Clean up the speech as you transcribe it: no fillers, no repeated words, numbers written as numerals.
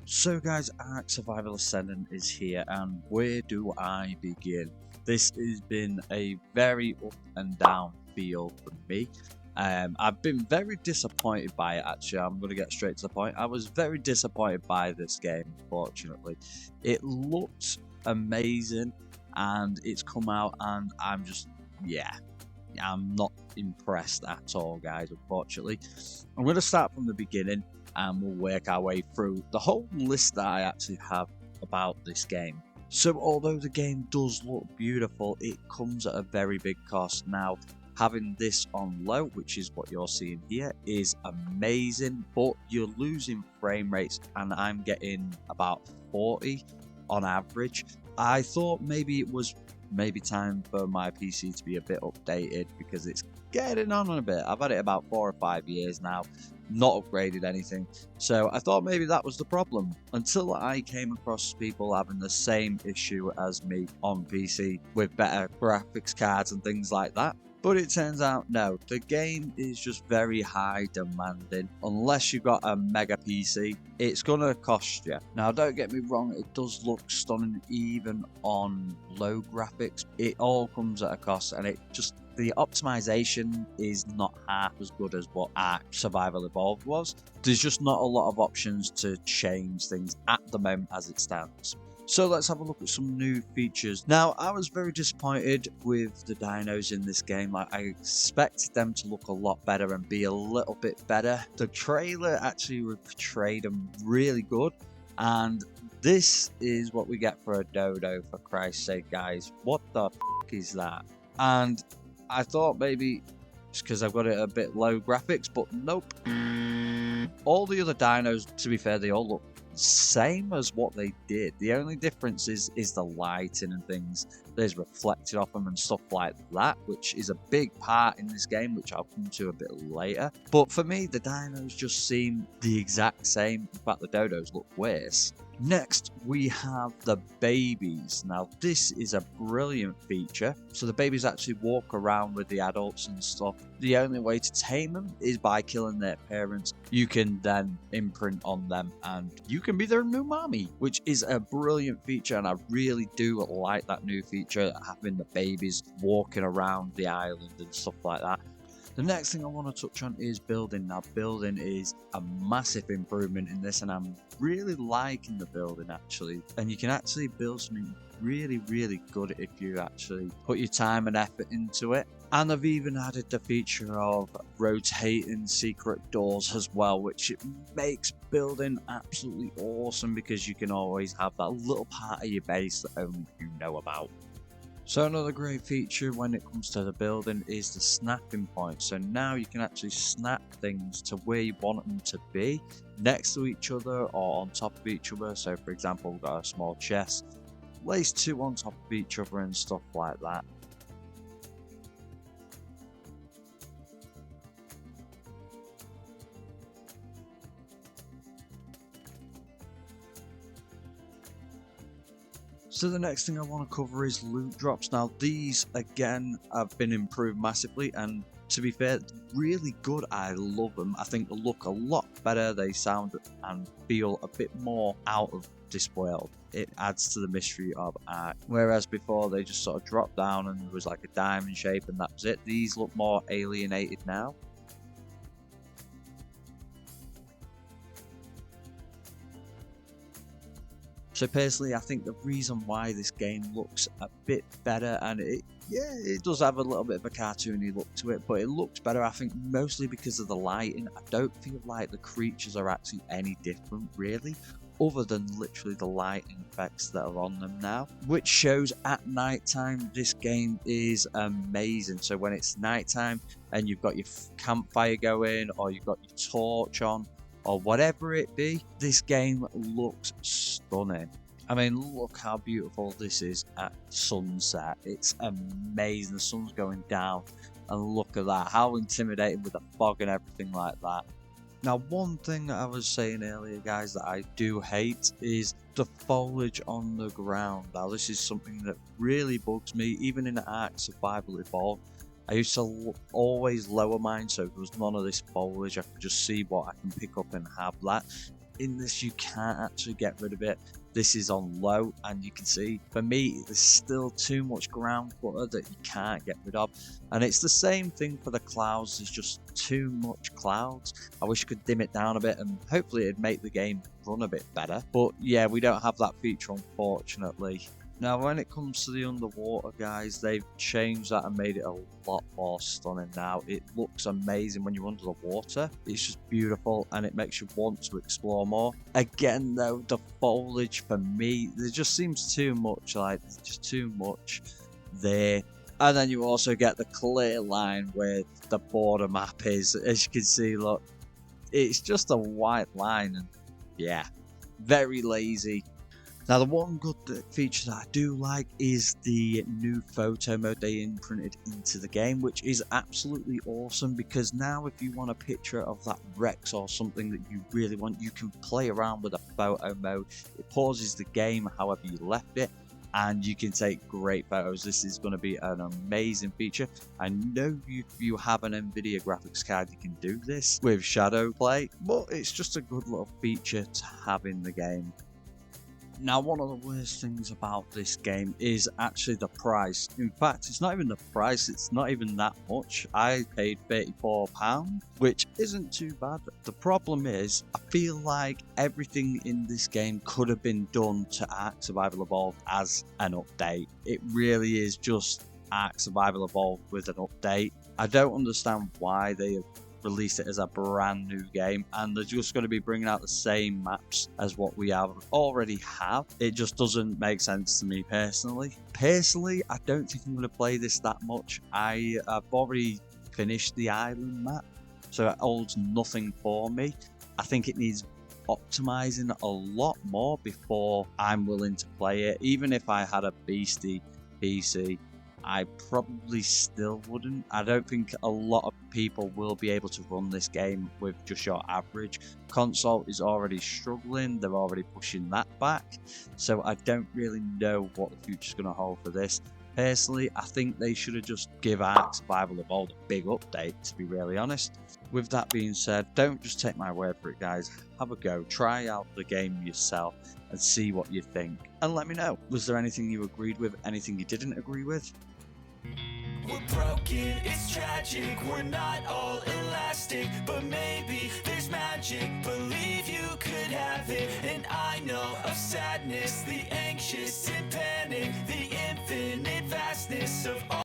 So guys, Ark Survival Ascended is here, and where do I begin? This has been a very up and down feel for me. I've been very disappointed by it actually. I'm going to get straight to the point. I was very disappointed by this game, unfortunately. It looked amazing and it's come out and I'm just, I'm not impressed at all, guys, unfortunately. I'm going to start from the beginning and we'll work our way through the whole list that I actually have about this game. So although the game does look beautiful, it comes at a very big cost. Now, having this on low, which is what you're seeing here, is amazing, but you're losing frame rates and I'm getting about 40 on average. I thought maybe it was time for my PC to be a bit updated because it's getting on a bit. I've had it about 4 or 5 years now, not upgraded anything, so I thought maybe that was the problem until I came across people having the same issue as me on PC with better graphics cards and things like that. But it turns out no, the game is just very high demanding. Unless you've got a mega PC, it's gonna cost you. Now don't get me wrong, it does look stunning even on low graphics. It all comes at a cost, and it just, the optimization is not half as good as what Ark Survival Evolved was. There's just not a lot of options to change things at the moment as it stands. So let's have a look at some new features. Now, I was very disappointed with the dinos in this game. Like, I expected them to look a lot better and be a little bit better. The trailer actually portrayed them really good, and this is what we get for a dodo, for Christ's sake, guys. What the f is that? And I thought maybe it's because I've got it a bit low graphics, but nope. All the other dinos, to be fair, they all look same as what they did. The only difference is the lighting and things there's reflected off them and stuff like that, which is a big part in this game, which I'll come to a bit later. But for me, the dinos just seem the exact same. In fact, the dodos look worse. Next, we have the babies. Now, this is a brilliant feature. So the babies actually walk around with the adults and stuff. The only way to tame them is by killing their parents. You can then imprint on them and you can be their new mommy, which is a brilliant feature, and I really do like that new feature, having the babies walking around the island and stuff like that. The next thing I want to touch on is building. Now, building is a massive improvement in this, and I'm really liking the building actually. And you can actually build something really, really good if you actually put your time and effort into it. And I've even added the feature of rotating secret doors as well, which makes building absolutely awesome because you can always have that little part of your base that only you know about. So another great feature when it comes to the building is the snapping point. So now you can actually snap things to where you want them to be, next to each other or on top of each other. So for example, we've got a small chest, place two on top of each other and stuff like that. So the next thing I want to cover is loot drops. Now these again have been improved massively, and to be fair, really good. I love them. I think they look a lot better. They sound and feel a bit more out of this world. It adds to the mystery of Ark. Whereas before they just sort of dropped down and there was like a diamond shape and that was it. These look more alienated now. So personally, I think the reason why this game looks a bit better, and it does have a little bit of a cartoony look to it, but it looks better, I think, mostly because of the lighting. I don't feel like the creatures are actually any different, really, other than literally the lighting effects that are on them now, which shows at night time this game is amazing. So when it's nighttime and you've got your campfire going or you've got your torch on, or whatever it be, this game looks stunning. I mean, look how beautiful this is at sunset. It's amazing. The sun's going down, and look at that. How intimidating with the fog and everything like that. Now, one thing I was saying earlier, guys, that I do hate is the foliage on the ground. Now, this is something that really bugs me, even in Ark Survival Evolved. I used to always lower mine so there was none of this foliage. I could just see what I can pick up and have that. in this you can't actually get rid of it. This is on low, and you can see for me there's still too much ground footer that you can't get rid of, and it's the same thing for the clouds. There's just too much clouds. I wish I could dim it down a bit, and hopefully it'd make the game run a bit better, but yeah, we don't have that feature unfortunately. Now when it comes to the underwater, guys, they've changed that and made it a lot more stunning now. It looks amazing when you're under the water. It's just beautiful and it makes you want to explore more. Again though, the foliage for me, there just seems too much, like just too much there. And then you also get the clear line where the border map is. As you can see, look, it's just a white line, and yeah, very lazy. Now the one good feature that I do like is the new photo mode they imprinted into the game, which is absolutely awesome, because now if you want a picture of that Rex or something that you really want, you can play around with a photo mode. It pauses the game however you left it, and you can take great photos. This is going to be an amazing feature. I know if you have an Nvidia graphics card you can do this with shadow play, but it's just a good little feature to have in the game. Now, one of the worst things about this game is actually the price. In fact, it's not even the price, it's not even that much. I paid £34, which isn't too bad. The problem is, I feel like everything in this game could have been done to Ark Survival Evolved as an update. It really is just Ark Survival Evolved with an update. I don't understand why they have release it as a brand new game, and they're just going to be bringing out the same maps as what we already have. It just doesn't make sense to me personally. I don't think I'm going to play this that much. I've already finished the island map, so it holds nothing for me. I think it needs optimizing a lot more before I'm willing to play it. Even if I had a beastie PC, I probably still wouldn't. I don't think a lot of people will be able to run this game with just your average. Console is already struggling, they're already pushing that back, so I don't really know what the future's going to hold for this. Personally, I think they should have just give Ark Survival Evolved a big update, to be really honest. With that being said, don't just take my word for it, guys. Have a go, try out the game yourself and see what you think, and let me know. Was there anything you agreed with, anything you didn't agree with? We're broken, it's tragic, we're not all elastic, but maybe there's magic, believe you could have it. And I know of sadness, the anxious and panic, the infinite vastness of all